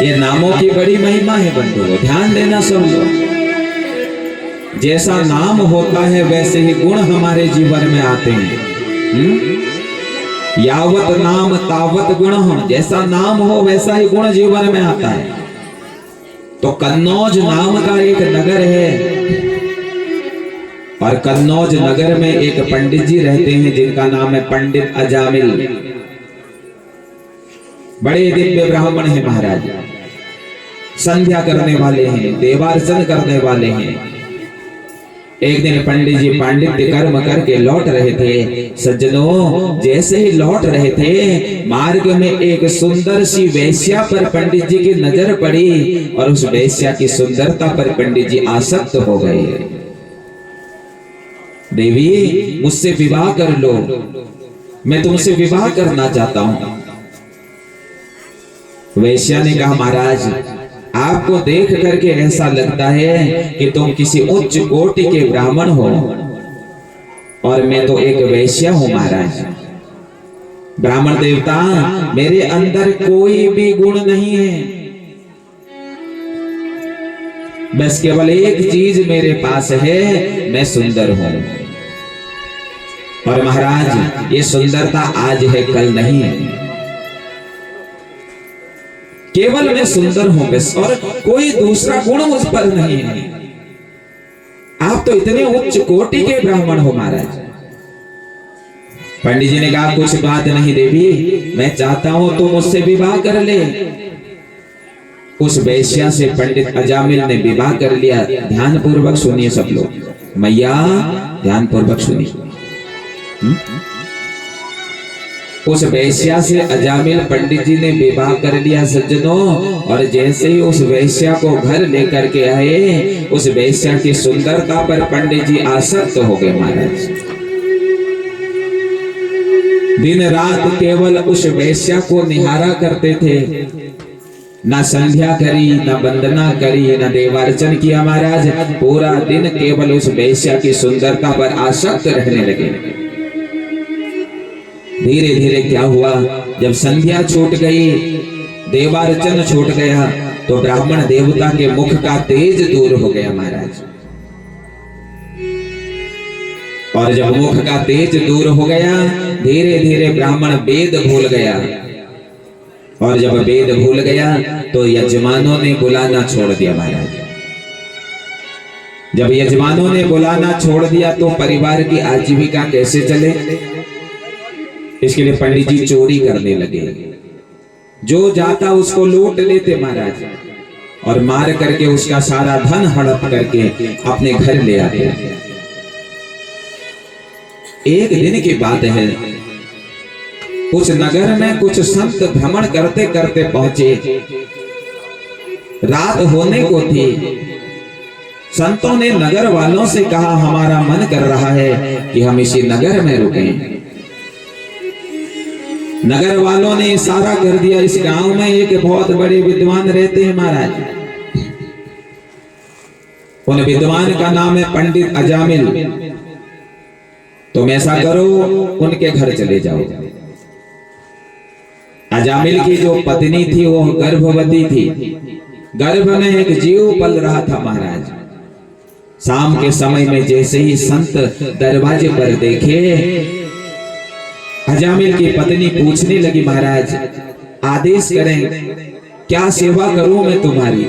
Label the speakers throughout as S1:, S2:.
S1: ये नामों की बड़ी महिमा है बंधुओं, ध्यान देना सब लोग। जैसा नाम होता है वैसे ही गुण हमारे जीवन में आते हैं। यावत नाम तावत गुण हो, जैसा नाम हो वैसा ही गुण जीवन में आता है। तो कन्नौज नाम का एक नगर है और कन्नौज नगर में एक पंडित जी रहते हैं जिनका नाम है पंडित अजामिल। बड़े दिव्य ब्राह्मण हैं महाराज, संध्या करने वाले हैं, देवार्चन करने वाले हैं। एक दिन पंडित जी पांडित्य कर्म करके लौट रहे थे। सज्जनों, जैसे ही लौट रहे थे मार्ग में एक सुंदर सी वेश्या पर पंडित जी की नजर पड़ी और उस वेश्या की सुंदरता पर पंडित जी आसक्त हो गए। देवी, मुझसे विवाह कर लो, मैं तुमसे विवाह करना चाहता हूं। वेश्या ने कहा, महाराज आपको देख करके ऐसा लगता है कि तुम किसी उच्च कोटि के ब्राह्मण हो और मैं तो एक वेश्या हूं महाराज। ब्राह्मण देवता, मेरे अंदर कोई भी गुण नहीं है, बस केवल एक चीज मेरे पास है, मैं सुंदर हूं। और महाराज, ये सुंदरता आज है कल नहीं है, केवल मैं सुंदर हूं बस, और कोई दूसरा गुण मुझ पर नहीं है। आप तो इतने उच्च कोटि के ब्राह्मण हो महाराज। पंडित जी ने कहा, कुछ बात नहीं देवी, मैं चाहता हूं तो मुझसे विवाह कर ले। उस वेश्या से पंडित अजामिल ने विवाह कर लिया। ध्यान पूर्वक सुनिए सब लोग, मैया ध्यान पूर्वक सुनिए। उस वेश्या से अजामिल पंडित जी ने विवाह कर लिया सज्जनों। और जैसे ही उस वेश्या को घर लेकर के आए, उस वेश्या की सुंदरता पर पंडित जी आसक्त हो गए महाराज। दिन रात केवल उस वेश्या को निहारा करते थे, ना संध्या करी, ना वंदना करी, ना देवार्चन किया महाराज। पूरा दिन केवल उस वेश्या की सुंदरता पर आसक्त रहने लगे। धीरे धीरे क्या हुआ, जब संध्या छूट गई, देवार्चन छूट गया, तो ब्राह्मण देवता के मुख का तेज दूर हो गया महाराज। और जब मुख का तेज दूर हो गया, धीरे धीरे ब्राह्मण वेद भूल गया। और जब वेद भूल गया तो यजमानों ने बुलाना छोड़ दिया महाराज। जब यजमानों ने बुलाना छोड़ दिया तो परिवार की आजीविका कैसे चले? इसके लिए पंडित जी चोरी करने लगे। जो जाता उसको लूट लेते महाराज, और मार करके उसका सारा धन हड़प करके अपने घर ले आते। एक दिन की बात है, उस नगर में कुछ संत भ्रमण करते करते पहुंचे। रात होने को थी। संतों ने नगर वालों से कहा, हमारा मन कर रहा है कि हम इसी नगर में रुकें। नगर वालों ने इशारा कर दिया, इस गांव में एक बहुत बड़े विद्वान रहते हैं महाराज। उन विद्वान का नाम है पंडित अजामिल। तुम ऐसा करो, उनके घर चले जाओ। अजामिल की जो पत्नी थी वो गर्भवती थी। गर्भ में एक जीव पल रहा था महाराज। शाम के समय में जैसे ही संत दरवाजे पर देखे, अजामिल की पत्नी पूछने लगी, महाराज आदेश करें, क्या सेवा करूं मैं तुम्हारी?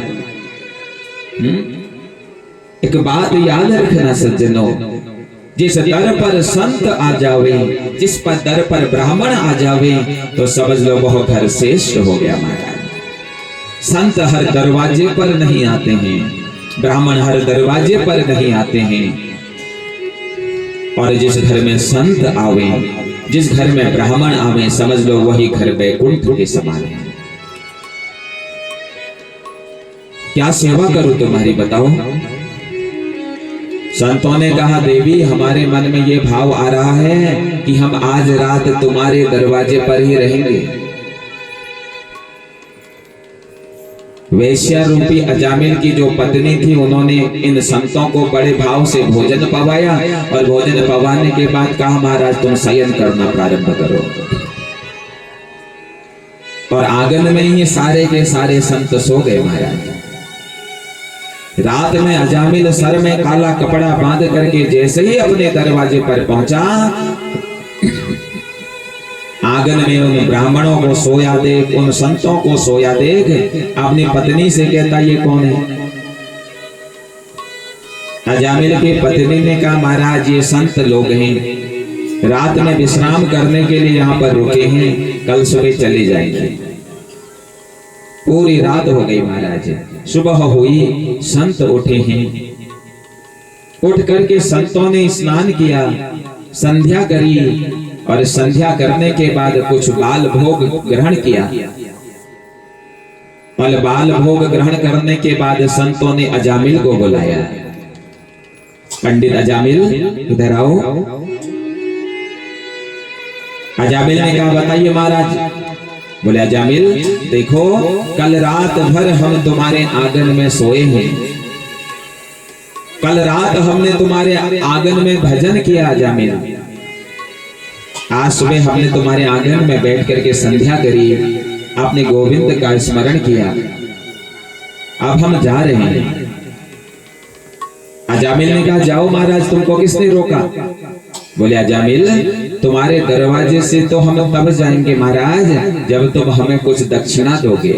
S1: एक बात याद रखना सज्जनों, जिस दर पर संत आ जावे, जिस पर दर पर ब्राह्मण आ जावे, तो समझ लो वह घर श्रेष्ठ हो गया महाराज। संत हर दरवाजे पर नहीं आते हैं, ब्राह्मण हर दरवाजे पर नहीं आते हैं। और जिस घर में संत आवे, जिस घर में ब्राह्मण आवे, समझ लो वही घर वैकुंठ के समान है। क्या सेवा करूं तुम्हारी, बताओ? संतों ने कहा, देवी हमारे मन में ये भाव आ रहा है कि हम आज रात तुम्हारे दरवाजे पर ही रहेंगे। वेश्या रूपी अजामिल की जो पत्नी थी, उन्होंने इन संतों को बड़े भाव से भोजन पवाया और भोजन पवाने के बाद कहा, महाराज तुम शयन करना प्रारंभ करो। और आंगन में ही सारे के सारे संत सो गए महाराज। रात में अजामिल सर में काला कपड़ा बांध करके जैसे ही अपने दरवाजे पर पहुंचा, आंगन में उन ब्राह्मणों को सोया देख, उन संतों को सोया देख, अपनी पत्नी से कहता ये कौन है? अजामिल की पत्नी ने कहा महाराज ये संत लोग हैं, रात में विश्राम करने के लिए यहाँ पर रुके हैं, कल सुबह चले जाएंगे। पूरी रात हो गई महाराज, सुबह हुई, संत उठे हैं। उठ करके संतों ने स्नान किया, संध्या करी और संध्या करने के बाद कुछ बाल भोग ग्रहण किया। और बाल भोग ग्रहण करने के बाद संतों ने अजामिल को बुलाया, पंडित अजामिल इधर आओ। अजामिल ने कहा बताइए महाराज। बोले अजामिल देखो कल रात भर हम तुम्हारे आंगन में सोए हैं, कल रात हमने तुम्हारे आंगन में भजन किया अजामिल, आज सुबह हमने तुम्हारे आंगन में बैठ करके संध्या करी, आपने गोविंद का स्मरण किया, अब हम जा रहे हैं। अजामिल ने कहा जाओ महाराज, तुमको किसने रोका? बोले अजामिल तुम्हारे दरवाजे से तो हम तब जाएंगे महाराज जब तुम हमें कुछ दक्षिणा दोगे।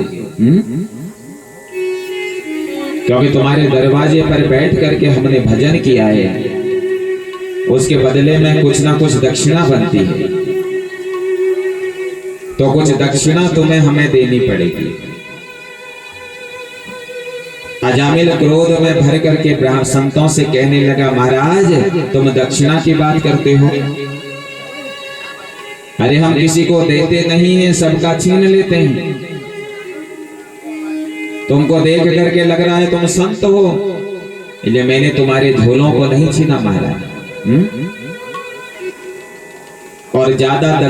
S1: क्योंकि तुम्हारे दरवाजे पर बैठ करके हमने भजन किया है, उसके बदले में कुछ ना कुछ दक्षिणा बनती है, तो कुछ दक्षिणा तुम्हें हमें देनी पड़ेगी। अजामिल क्रोध में भर करके ब्राह्मण संतों से कहने लगा महाराज तुम दक्षिणा की बात करते हो, अरे हम किसी को देते नहीं है, सबका छीन लेते हैं। तुमको देख करके लग रहा है तुम संत हो, इसलिए मैंने तुम्हारे झोलों को नहीं छीना महाराज। और ज्यादा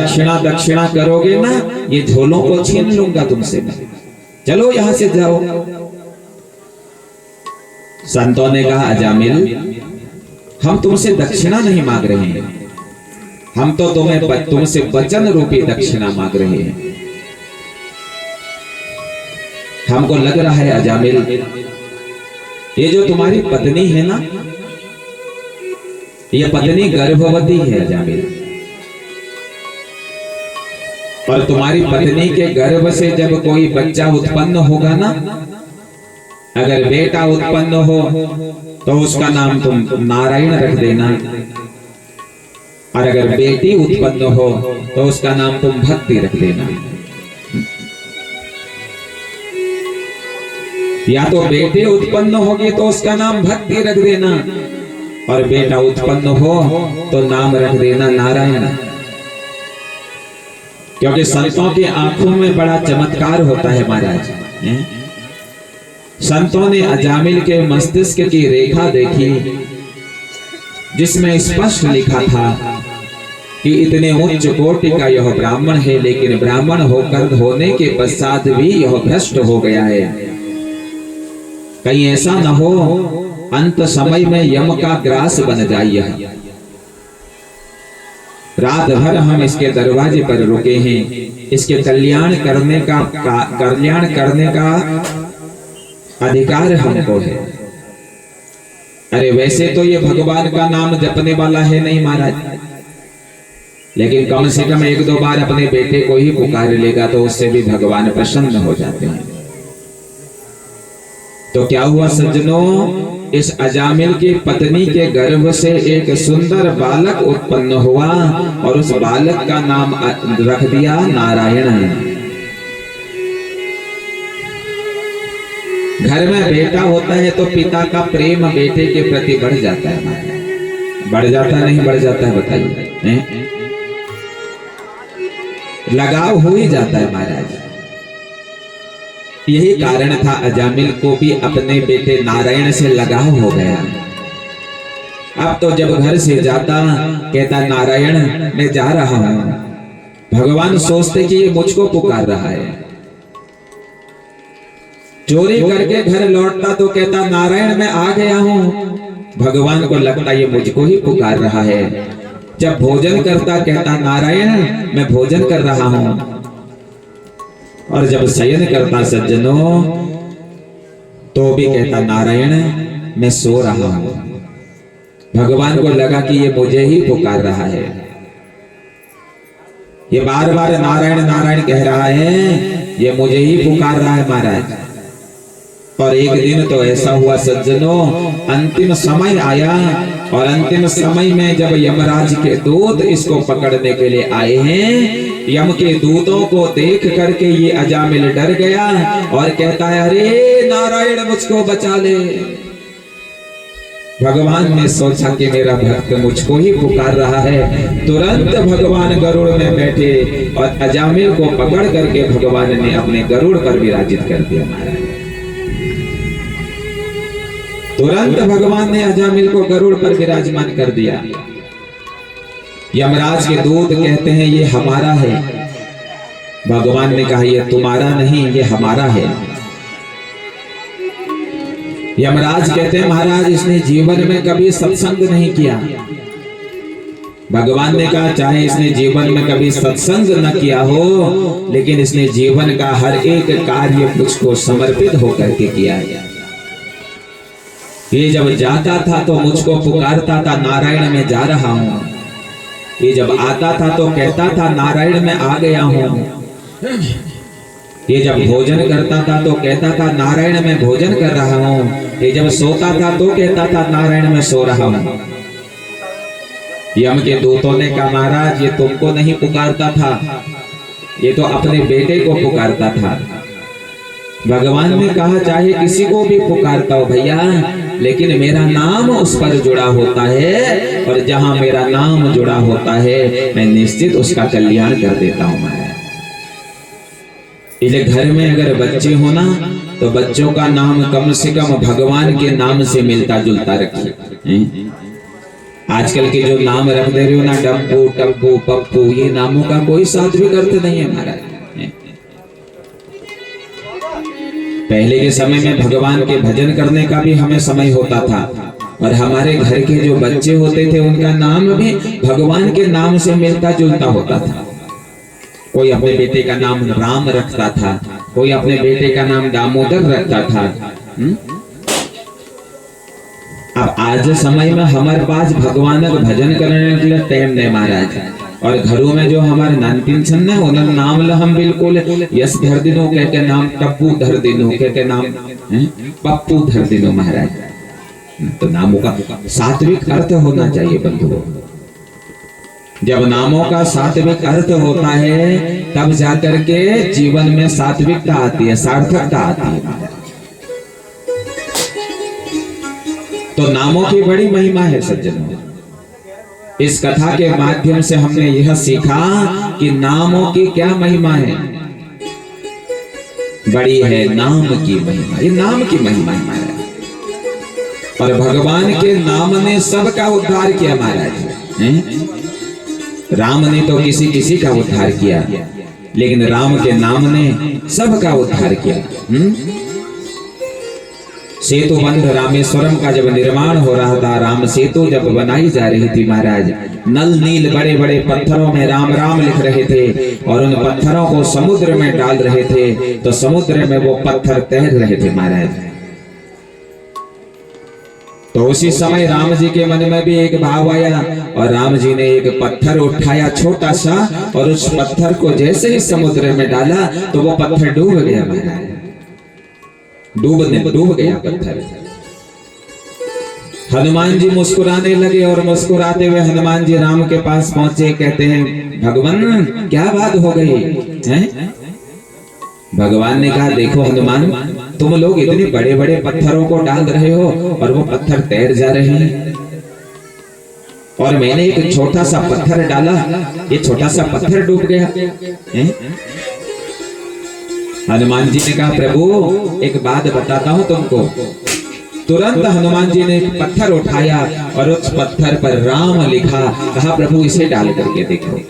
S1: दक्षिणा करोगे ना, ये झोलों को छीन लूंगा तुमसे मैं, चलो यहां से जाओ। संतों ने कहा अजामिल हम तुमसे दक्षिणा नहीं मांग रहे हैं, हम तो तुमसे वचन रूपी दक्षिणा मांग रहे हैं। हमको लग रहा है अजामिल ये जो तुम्हारी पत्नी है ना, ये पत्नी गर्भवती है अजामिल, और तुम्हारी पत्नी के गर्भ से जब कोई बच्चा उत्पन्न होगा ना, अगर बेटा उत्पन्न हो तो उसका नाम तुम नारायण रख देना, और अगर बेटी उत्पन्न हो तो उसका नाम तुम भक्ति रख देना। या तो बेटे उत्पन्न होगी तो उसका नाम भक्ति रख देना, और बेटा उत्पन्न हो तो नाम रख देना नारायण। क्योंकि संतों की आंखों में बड़ा चमत्कार होता है महाराज। संतों ने अजामिल के मस्तिष्क की रेखा देखी जिसमें स्पष्ट लिखा था कि इतने उच्च कोटि का यह ब्राह्मण है, लेकिन ब्राह्मण होने के पश्चात भी यह भ्रष्ट हो गया है। कहीं ऐसा न हो अंत समय में यम का ग्रास बन जाए। रात भर हम इसके दरवाजे पर रुके हैं, इसके कल्याण करने का अधिकार हमको है। अरे वैसे तो ये भगवान का नाम जपने वाला है नहीं महाराज, लेकिन कम से कम एक दो बार अपने बेटे को ही पुकार लेगा तो उससे भी भगवान प्रसन्न हो जाते हैं। तो क्या हुआ सज्जनों, इस अजामिल की पत्नी के गर्भ से एक सुंदर बालक उत्पन्न हुआ और उस बालक का नाम रख दिया नारायण। घर में बेटा होता है तो पिता का प्रेम बेटे के प्रति बढ़ जाता है, बढ़ जाता नहीं बढ़ जाता है बताइए, लगाव हो ही जाता है महाराज। यही कारण था अजामिल को भी अपने बेटे नारायण से लगाव हो गया। अब तो जब घर से जाता कहता नारायण मैं जा रहा हूं, भगवान सोचते कि ये मुझको पुकार रहा है। चोरी करके घर लौटता तो कहता नारायण मैं आ गया हूं, भगवान को लगता ये मुझको ही पुकार रहा है। जब भोजन करता कहता नारायण मैं भोजन कर रहा हूं। और जब शयन करता सज्जनों तो भी कहता नारायण मैं सो रहा हूं। भगवान को लगा कि ये मुझे ही पुकार रहा है, ये बार बार नारायण नारायण कह रहा है, ये मुझे ही पुकार रहा है महाराज। और एक दिन तो ऐसा हुआ सज्जनों, अंतिम समय आया और अंतिम समय में जब यमराज के दूत इसको पकड़ने के लिए आए हैं, यम के दूतों को देख करके ये अजामिल डर गया और कहता है अरे नारायण मुझको बचा ले। भगवान ने सोचा कि मेरा भक्त मुझको ही पुकार रहा है, तुरंत भगवान गरुड़ में बैठे और अजामिल को पकड़ करके भगवान ने अपने गरुड़ पर विराजित कर दिया महाराज। तुरंत भगवान ने अजामिल को गरुड़ पर विराजमान कर दिया। यमराज के दूत कहते हैं ये हमारा है। भगवान ने कहा ये तुम्हारा नहीं, ये हमारा है। यमराज कहते हैं महाराज इसने जीवन में कभी सत्संग नहीं किया। भगवान ने कहा चाहे इसने जीवन में कभी सत्संग न किया हो, लेकिन इसने जीवन का हर एक कार्य मुझको समर्पित होकर के किया है। ये जब जाता था तो मुझको पुकारता था नारायण मैं जा रहा हूं। ये जब आता था तो कहता था नारायण मैं आ गया हूं। ये जब भोजन करता था तो कहता था नारायण मैं भोजन कर रहा हूं। ये जब सोता था तो कहता था नारायण मैं सो रहा हूं। यम के दूतों ने कहा महाराज ये तुमको नहीं पुकारता था, ये तो अपने बेटे को पुकारता था। भगवान ने कहा चाहे किसी को भी पुकारता हो भैया, लेकिन मेरा नाम उस पर जुड़ा होता है, और जहां मेरा नाम जुड़ा होता है मैं निश्चित उसका कल्याण कर देता हूं महाराज। इसलिए घर में अगर बच्चे हो ना तो बच्चों का नाम कम से कम भगवान के नाम से मिलता जुलता रखिए। आजकल के जो नाम रख दे रहे हो ना डब्बू टब्बू पप्पू, ये नामों का कोई सात्विक अर्थ नहीं है महाराज। पहले के समय में भगवान के भजन करने का भी हमें समय होता था, और हमारे घर के जो बच्चे होते थे उनका नाम भी भगवान के नाम से मिलता जुलता होता था। कोई अपने बेटे का नाम राम रखता था, कोई अपने बेटे का नाम दामोदर रखता था। अब आज समय में हमारे पास भगवान का भजन करने के लिए टाइम नहीं महाराज, और घरों में जो हमारे नानकिन छन है उन्हें नाम ला हम बिल्कुल यश धर दिनो कह के नाम टप्पू धर दिनो कह के नाम पप्पू धर दिनो महाराज। तो नामों का सात्विक अर्थ होना चाहिए बंधुओं। जब नामों का सात्विक अर्थ होता है तब जाकर के जीवन में सात्विकता आती है, सार्थकता आती है। तो नामों की बड़ी महिमा है सज्जनों। इस कथा के माध्यम से हमने यह सीखा कि नामों की क्या महिमा है। बड़ी है नाम की महिमा, ये नाम की महिमा है। और भगवान के नाम ने सबका उद्धार किया महाराज। राम ने तो किसी किसी का उद्धार किया, लेकिन राम के नाम ने सबका उद्धार किया। सेतु बंध रामेश्वरम का जब निर्माण हो रहा था, राम सेतु जब बनाई जा रही थी महाराज, नल नील बड़े बड़े पत्थरों में राम राम लिख रहे थे और उन पत्थरों को समुद्र में डाल रहे थे, तो समुद्र में वो पत्थर तैर रहे थे महाराज। तो उसी समय राम जी के मन में भी एक भाव आया और राम जी ने एक पत्थर उठाया छोटा सा, और उस पत्थर को जैसे ही समुद्र में डाला तो वो पत्थर डूब गया महाराज। डूब गया पत्थर। हनुमान जी मुस्कुराने लगे और मुस्कुराते हुए हनुमान जी राम के पास पहुंचे, कहते हैं भगवान क्या बात हो गई है? भगवान ने कहा देखो हनुमान, तुम लोग इतने बड़े बड़े पत्थरों को डाल रहे हो और वो पत्थर तैर जा रहे हैं, और मैंने एक छोटा सा पत्थर डाला, ये छोटा सा पत्थर डूब गया है? हनुमान जी ने कहा प्रभु एक बात बताता हूं तुमको। तुरंत हनुमान जी ने एक पत्थर उठाया और उस पत्थर पर राम लिखा। कहा प्रभु इसे डाल करके देखो।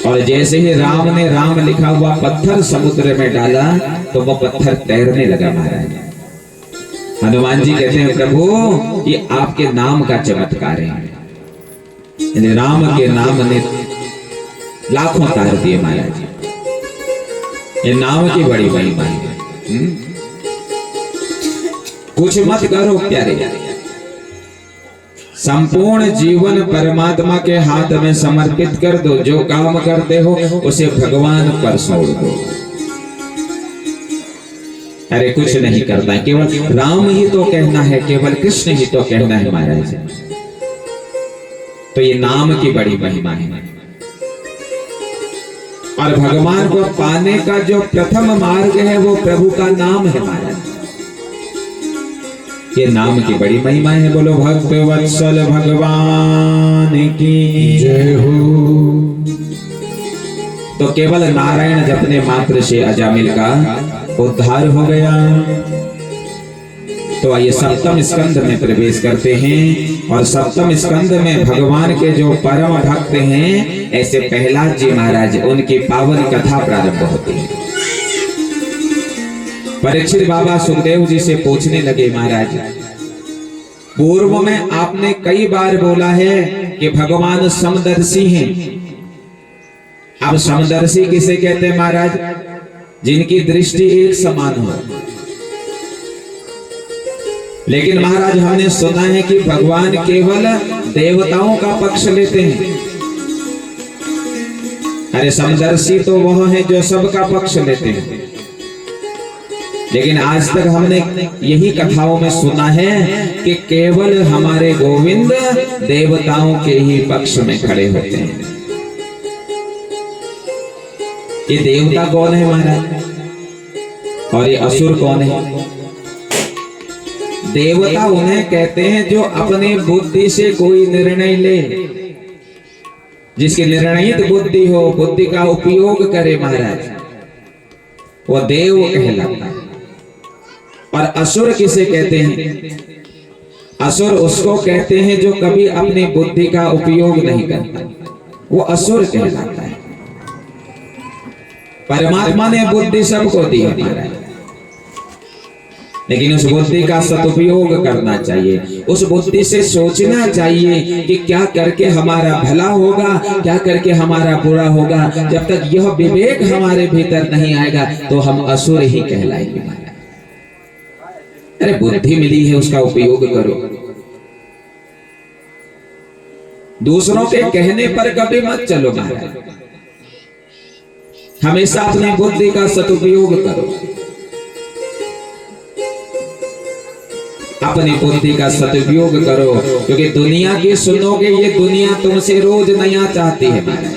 S1: और जैसे ही राम ने राम लिखा हुआ पत्थर समुद्र में डाला तो वो पत्थर तैरने लगा महाराज। हनुमान जी कहते हैं प्रभु ये आपके नाम का चमत्कार है। राम के नाम ने लाखों तार दिए महाराज। ये नाम की बड़ी महिमा है। कुछ मत करो प्यारे, संपूर्ण जीवन परमात्मा के हाथ में समर्पित कर दो। जो काम करते हो उसे भगवान पर छोड़ दो। अरे कुछ नहीं करना है, केवल राम ही तो कहना है, केवल कृष्ण ही तो कहना है महाराज। तो ये नाम की बड़ी महिमा है। और भगवान को पाने का जो प्रथम मार्ग है वो प्रभु का नाम है महाराज। ये नाम की बड़ी महिमा है। बोलो भक्त वत्सल भगवान की जय हो। तो केवल नारायण जपने मात्र से अजामिल का उद्धार हो गया। तो आइए सप्तम स्कंद में प्रवेश करते हैं। और सप्तम स्कंद में भगवान के जो परम भक्त हैं, ऐसे प्रहलाद जी महाराज, उनकी पावन कथा प्रारंभ होती है। परीक्षित बाबा सुखदेव जी से पूछने लगे, महाराज पूर्व में आपने कई बार बोला है कि भगवान समदर्शी हैं। अब समदर्शी किसे कहते हैं महाराज? जिनकी दृष्टि एक समान हो। लेकिन महाराज हमने सुना है कि भगवान केवल देवताओं का पक्ष लेते हैं। अरे समदर्शी तो वह है जो सबका पक्ष लेते हैं। लेकिन आज तक हमने यही कथाओं में सुना है कि केवल हमारे गोविंद देवताओं के ही पक्ष में खड़े होते हैं। ये देवता कौन है महाराज? और ये असुर कौन है? देवता उन्हें कहते हैं जो अपनी बुद्धि से कोई निर्णय ले, जिसकी निर्णयित बुद्धि हो, बुद्धि का उपयोग करे महाराज, वो देव कहलाता है। और असुर किसे कहते हैं? असुर उसको कहते हैं जो कभी अपनी बुद्धि का उपयोग नहीं करता, वो असुर कहलाता है। परमात्मा ने बुद्धि सबको दी है महाराज, लेकिन उस बुद्धि का सदुपयोग करना चाहिए। उस बुद्धि से सोचना चाहिए कि क्या करके हमारा भला होगा, क्या करके हमारा बुरा होगा। जब तक यह विवेक हमारे भीतर नहीं आएगा तो हम असुर ही कहलाएंगे महाराज। अरे बुद्धि मिली है, उसका उपयोग करो। दूसरों के कहने पर कभी मत चलो महाराज, हमेशा अपनी बुद्धि का सदुपयोग करो। अपनी बुद्धि का सदुपयोग करो, क्योंकि दुनिया की सुनोगे, ये दुनिया तुमसे रोज नया चाहती है महाराज।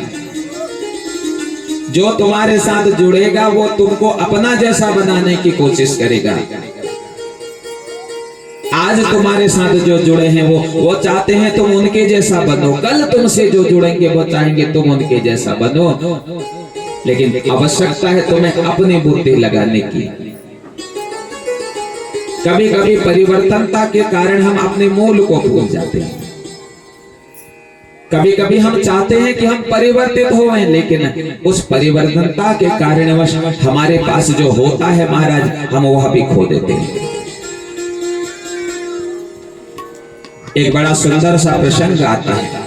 S1: जो तुम्हारे साथ जुड़ेगा वो तुमको अपना जैसा बनाने की कोशिश करेगा। आज तुम्हारे साथ जो जुड़े हैं वो चाहते हैं तुम उनके जैसा बनो। कल तुमसे जो जुड़ेंगे वो चाहेंगे तुम उनके जैसा बनो। लेकिन आवश्यकता है तुम्हें अपनी बुद्धि लगाने की। कभी कभी परिवर्तनता के कारण हम अपने मूल को भूल जाते हैं। कभी कभी हम चाहते हैं कि हम परिवर्तित हों, लेकिन उस परिवर्तनता के कारणवश हमारे पास जो होता है महाराज, हम वह भी खो देते हैं। एक बड़ा सुंदर सा प्रसंग आता है।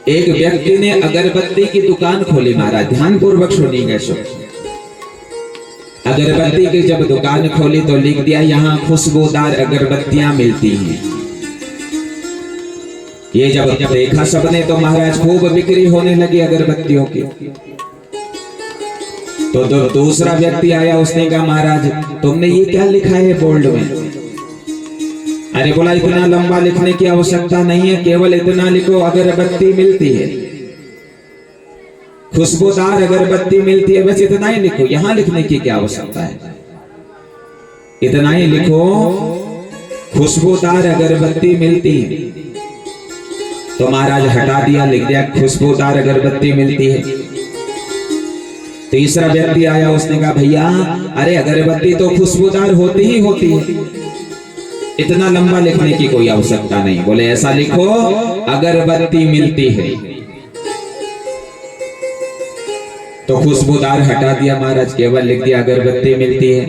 S1: एक व्यक्ति ने अगरबत्ती की दुकान खोली महाराज, ध्यान पूर्वक सुनिएगा। अगरबत्ती की जब दुकान खोली तो लिख दिया यहाँ खुशबूदार अगरबत्तियां मिलती हैं। ये जब देखा सबने तो महाराज खूब बिक्री होने लगी अगरबत्तियों की। तो दूसरा व्यक्ति आया, उसने कहा महाराज तुमने ये क्या लिखा है बोल्ड में? अरे बोला इतना लंबा लिखने की आवश्यकता नहीं है, केवल इतना लिखो अगरबत्ती मिलती है, खुशबूदार अगरबत्ती मिलती है, बस इतना ही लिखो। यहां लिखने की क्या आवश्यकता है? इतना ही लिखो खुशबूदार अगरबत्ती मिलती है। तो महाराज हटा दिया, लिख दिया खुशबूदार अगरबत्ती मिलती है। तीसरा व्यक्ति आया, उसने कहा भैया अरे अगरबत्ती तो खुशबूदार होती ही होती है, इतना लंबा लिखने की कोई आवश्यकता नहीं। बोले ऐसा लिखो अगरबत्ती मिलती है। तो खुशबूदार हटा दिया महाराज, केवल लिख दिया अगरबत्ती मिलती है।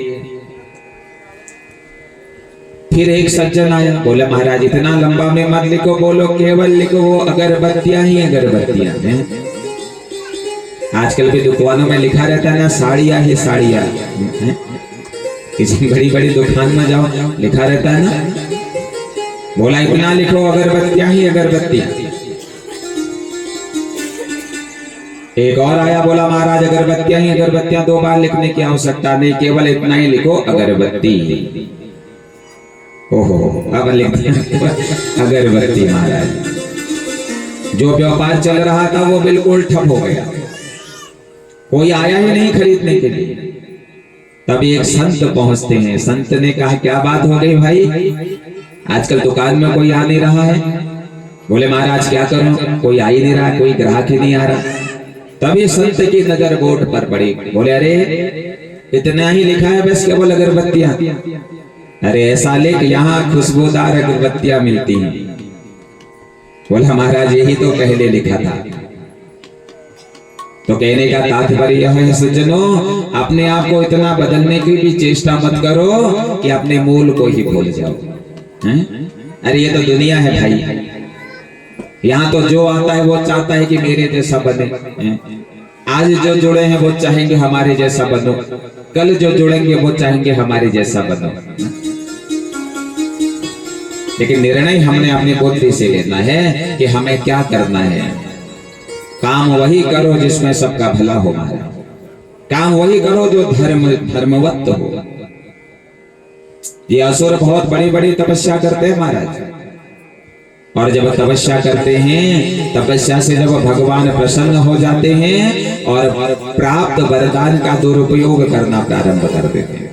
S1: फिर एक सज्जन आया, बोले महाराज इतना लंबा में मत लिखो, बोलो केवल लिखो वो अगरबत्तियां ही अगरबत्तियां हैं। आजकल भी दुकानों में लिखा रहता है ना, साड़ियाँ ही साड़ियाँ। किसी बड़ी बड़ी दुकान में जाओ, लिखा रहता है ना, बोला इतना लिखो, अगरबत्तियां ही अगरबत्तियां। एक और आया, बोला महाराज अगरबत्तियां ही अगरबत्तियां, 2 बार लिखने की आवश्यकता नहीं, केवल इतना ही लिखो, अगरबत्ती। ओहो, अब लिख दिया अगरबत्ती। महाराज जो व्यापार चल रहा था वो बिल्कुल ठप हो गया, कोई आया ही नहीं खरीदने के लिए। तभी एक संत पहुंचते हैं। संत ने कहा क्या बात हो गई भाई, आजकल दुकान में कोई आ नहीं रहा है। बोले महाराज क्या करूं, कोई आ ही नहीं रहा, कोई ग्राहक ही नहीं आ रहा। तभी संत की नजर बोर्ड पर पड़ी। बोले अरे इतना ही लिखा है बस, केवल अगरबत्तियां। अरे ऐसा लिख, यहाँ खुशबूदार अगरबत्तियां मिलती हैं। बोला महाराज यही तो पहले लिखा था। तो कहने का तात्पर्य है सज्जनों, अपने आप को इतना बदलने की भी चेष्टा मत करो कि अपने मूल को ही भूल जाओ। अरे ये तो दुनिया है भाई, यहाँ तो जो आता है वो चाहता है कि मेरे जैसा बने। आज जो जुड़े हैं वो चाहेंगे हमारे जैसा बनो, कल जो जुड़ेंगे वो चाहेंगे हमारे जैसा बनो। लेकिन निर्णय हमने अपनी बुद्धि से लेना है कि हमें क्या करना है। काम वही करो जिसमें सबका भला हो महाराज, काम वही करो जो धर्मवत हो। ये असुर बहुत बड़ी बड़ी तपस्या करते हैं महाराज, और जब तपस्या करते हैं, तपस्या से जब भगवान प्रसन्न हो जाते हैं और प्राप्त वरदान का दुरुपयोग करना प्रारंभ कर देते हैं।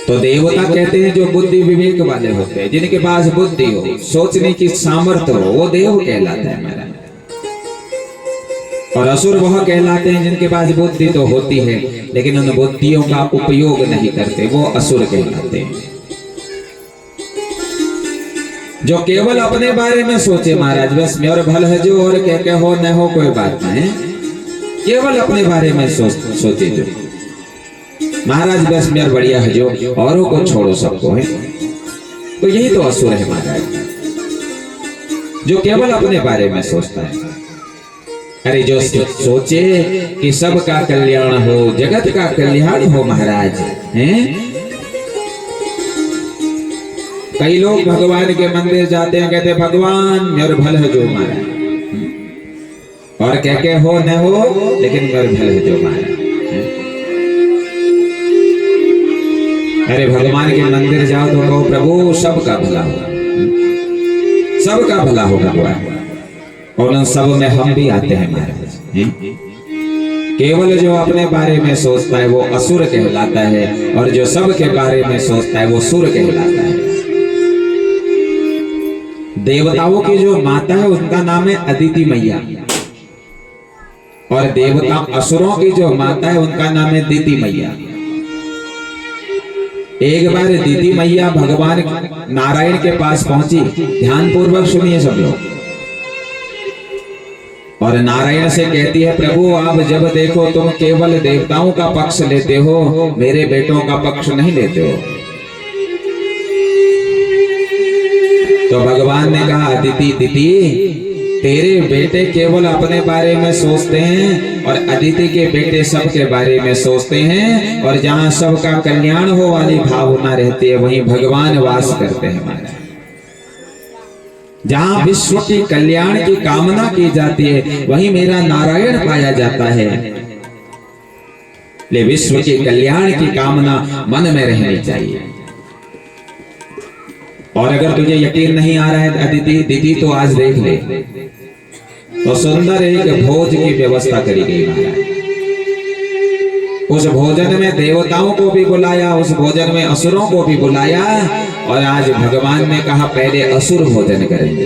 S1: तो देवता कहते हैं जो बुद्धि विवेक वाले होते हैं, जिनके पास बुद्धि हो, सोचने की सामर्थ्य हो, वो देव कहलाता है महाराज। और असुर वह कहलाते हैं जिनके पास बुद्धि तो होती है लेकिन उन बुद्धियों का उपयोग नहीं करते, वो असुर कहलाते हैं। जो केवल अपने बारे में सोचे महाराज, बस मेरा भल है जो, और क्या हो न हो कोई बात नहीं, केवल अपने बारे में सोचे जो महाराज, बस मेरा बढ़िया है जो, औरों को छोड़ो सबको है। तो यही तो असुर है महाराज, जो केवल अपने बारे में सोचता है। अरे जो सोचे कि सबका कल्याण हो, जगत का कल्याण हो महाराज, हैं? कई लोग भगवान के मंदिर जाते हैं, कहते भगवान मेरे भल है जो महाराज, और क्या हो न हो लेकिन मेरे भल है जो महाराज। अरे भगवान के मंदिर जाओ तो कहो प्रभु सबका भला हो, सबका भला हो भगवान, और उन सब में हम भी आते हैं महाराज। केवल जो अपने बारे में सोचता है वो असुर कहलाता है, और जो सब के बारे में सोचता है वो सुर कहलाता है। देवताओं की जो माता है उसका नाम है अदिति मैया, और देवता असुरों की जो माता है उनका नाम है दिति मैया। एक बार दिति मैया भगवान नारायण के पास पहुंची, ध्यान पूर्वक सुनिए सब लोग, और नारायण से कहती है प्रभु आप जब देखो तुम केवल देवताओं का पक्ष लेते हो, मेरे बेटों का पक्ष नहीं लेते हो। तो भगवान ने कहा अदिति दिति, तेरे बेटे केवल अपने बारे में सोचते हैं और अदिति के बेटे सबके बारे में सोचते हैं, और जहां सबका कल्याण हो वाली भावना रहती है वहीं भगवान वास करते हैं महाराज। जहां विश्व की कल्याण की कामना की जाती है वहीं मेरा नारायण पाया जाता है। ले विश्व के कल्याण की कामना मन में रहनी चाहिए। और अगर तुझे यकीन नहीं आ रहा है अदिति दीदी, तो आज देख ले, तो सुंदर एक भोज की व्यवस्था करी गई महाराज। उस भोजन में देवताओं को भी बुलाया, उस भोजन में असुरों को भी बुलाया, और आज भगवान ने कहा पहले असुर भोजन करेंगे।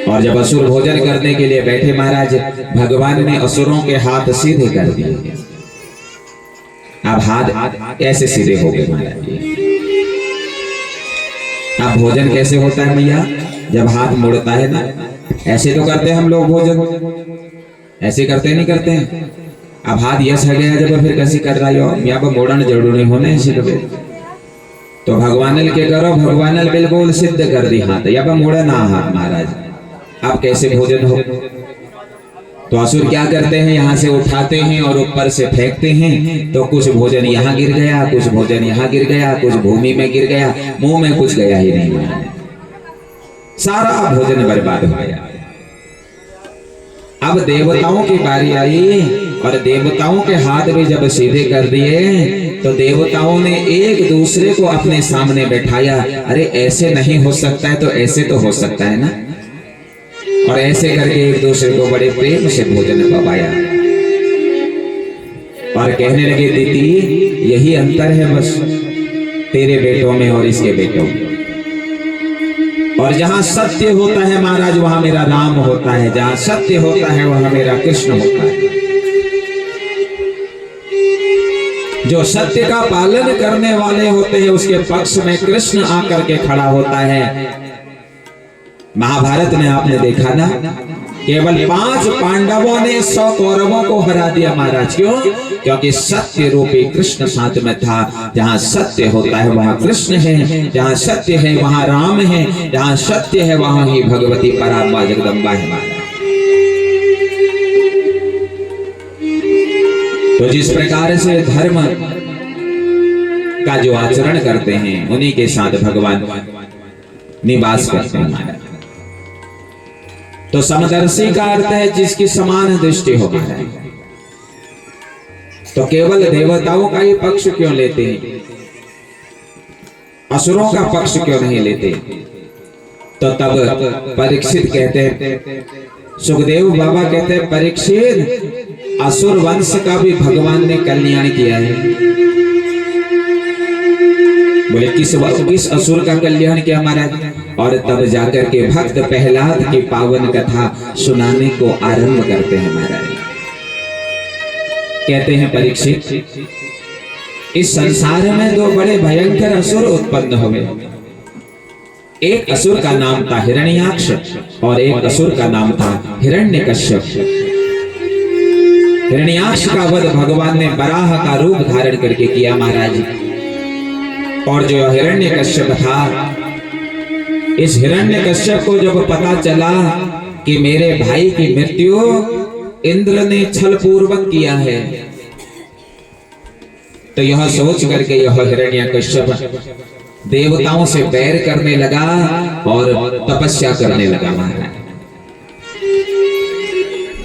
S1: और जब असुर भोजन करने के लिए बैठे महाराज, भगवान ने असुरों के हाथ सीधे कर दिए। अब हाथ ऐसे सीधे हो गए महाराज। अब भोजन कैसे होता है मैया, जब हाथ मुड़ता है ना, ऐसे तो करते हैं हम लोग भोजन, ऐसे करते नहीं करते हैं। अब हाथ यस है गया जब फिर कैसे कर रहा हो, यहाँ पर मोड़न जरूरी होने ऐसे तो भगवान के करो, भगवान बिल्कुल सिद्ध कर दी हाथ, या पर मोड़ा ना हाथ महाराज। अब कैसे भोजन हो? तो असुर क्या करते हैं, यहाँ से उठाते हैं और ऊपर से फेंकते हैं। तो कुछ भोजन यहाँ गिर गया, कुछ भोजन यहाँ गिर गया, कुछ भूमि में गिर गया, मुंह में कुछ गया ही नहीं, सारा भोजन बर्बाद हो गया। अब देवताओं की बारी आई और देवताओं के हाथ भी जब सीधे कर दिए तो देवताओं ने एक दूसरे को अपने सामने बैठाया। अरे ऐसे नहीं हो सकता है तो ऐसे तो हो सकता है ना। और ऐसे करके एक दूसरे को बड़े प्रेम से भोजन पवाया और कहने लगे, दीदी यही अंतर है बस तेरे बेटों में और इसके बेटों में। और जहां सत्य होता है महाराज वहां मेरा राम होता है, जहां सत्य होता है वहां मेरा कृष्ण होता है। जो सत्य का पालन करने वाले होते हैं उसके पक्ष में कृष्ण आकर के खड़ा होता है। महाभारत में आपने देखा ना, केवल 5 पांडवों ने 100 कौरवों को हरा दिया महाराज। क्यों? क्योंकि सत्य रूपी कृष्ण साथ में था। जहां सत्य होता है वहां कृष्ण है, जहां सत्य है वहां राम है, जहां सत्य है वहां ही भगवती परात्मा जगदम्बा है महाराज। तो जिस प्रकार से धर्म का जो आचरण करते हैं उन्हीं के साथ भगवान निवास करते हैं महाराज। तो समदर्शी का अर्थ है जिसकी समान दृष्टि हो महाराज। तो केवल देवताओं का ही पक्ष क्यों लेते हैं, असुरों का पक्ष क्यों नहीं लेते? तो तब परीक्षित कहते हैं, सुखदेव बाबा कहते हैं, परीक्षित असुर वंश का भी भगवान ने कल्याण किया है। बोले किस असुर का कल्याण किया महाराज? और तब जाकर के भक्त प्रहलाद की पावन कथा सुनाने को आरंभ करते हैं महाराज। कहते हैं, परीक्षित इस संसार में 2 बड़े भयंकर असुर उत्पन्न हुए। एक असुर का नाम था हिरण्याक्ष और एक असुर का नाम था हिरण्यकश्यप। हिरण्याक्ष का वध भगवान ने बराह का रूप धारण करके किया महाराज। और जो हिरण्यकश्यप था, इस हिरण्यकश्यप को जब पता चला कि मेरे भाई की मृत्यु इंद्र ने छल पूर्वक किया है, तो यह सोच करके यह हिरण्यकश्यप देवताओं से बैर करने लगा और तपस्या करने लगा महाराज।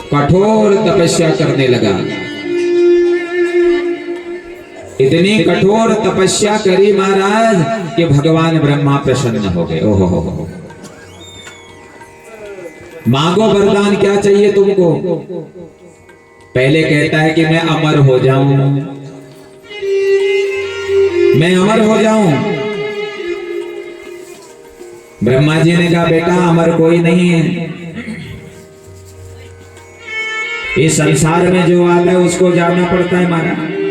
S1: कठोर तपस्या करने लगा। इतनी कठोर तपस्या करी महाराज कि भगवान ब्रह्मा प्रसन्न हो गए। ओहो, मांगो वरदान, क्या चाहिए तुमको? पहले कहता है कि मैं अमर हो जाऊं, मैं अमर हो जाऊं। ब्रह्मा जी ने कहा, बेटा अमर कोई नहीं है। इस संसार में जो आता है उसको जाना पड़ता है महाराज।